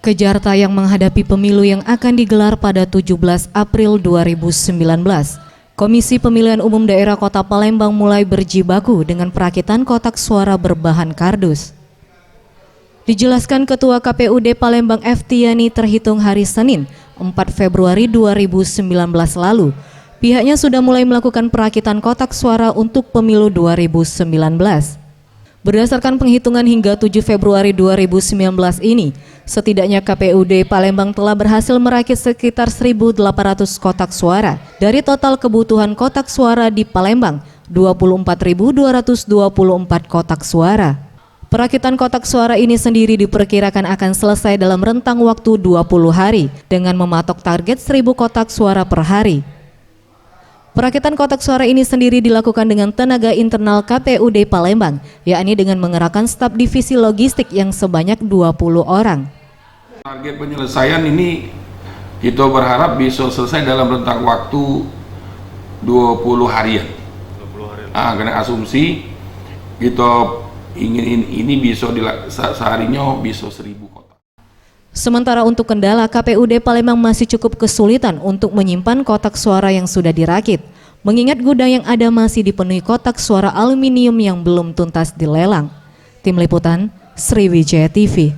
Kejar tayang menghadapi pemilu yang akan digelar pada 17 April 2019. Komisi Pemilihan Umum Daerah Kota Palembang mulai berjibaku dengan perakitan kotak suara berbahan kardus. Dijelaskan Ketua KPUD Palembang Eftiani terhitung hari Senin, 4 Februari 2019 lalu, pihaknya sudah mulai melakukan perakitan kotak suara untuk pemilu 2019. Berdasarkan penghitungan hingga 7 Februari 2019 ini, setidaknya KPUD Palembang telah berhasil merakit sekitar 1.800 kotak suara dari total kebutuhan kotak suara di Palembang, 24.224 kotak suara. Perakitan kotak suara ini sendiri diperkirakan akan selesai dalam rentang waktu 20 hari dengan mematok target 1.000 kotak suara per hari. Perakitan kotak suara ini sendiri dilakukan dengan tenaga internal KPUD Palembang, yakni dengan mengerahkan staf divisi logistik yang sebanyak 20 orang. Target penyelesaian ini kita berharap bisa selesai dalam rentang waktu 20 harian. Karena asumsi kita ingin ini bisa seharinya bisa 1.000 kotak. Sementara untuk kendala, KPUD Palembang masih cukup kesulitan untuk menyimpan kotak suara yang sudah dirakit, mengingat gudang yang ada masih dipenuhi kotak suara aluminium yang belum tuntas dilelang. Tim Liputan, Sriwijaya TV.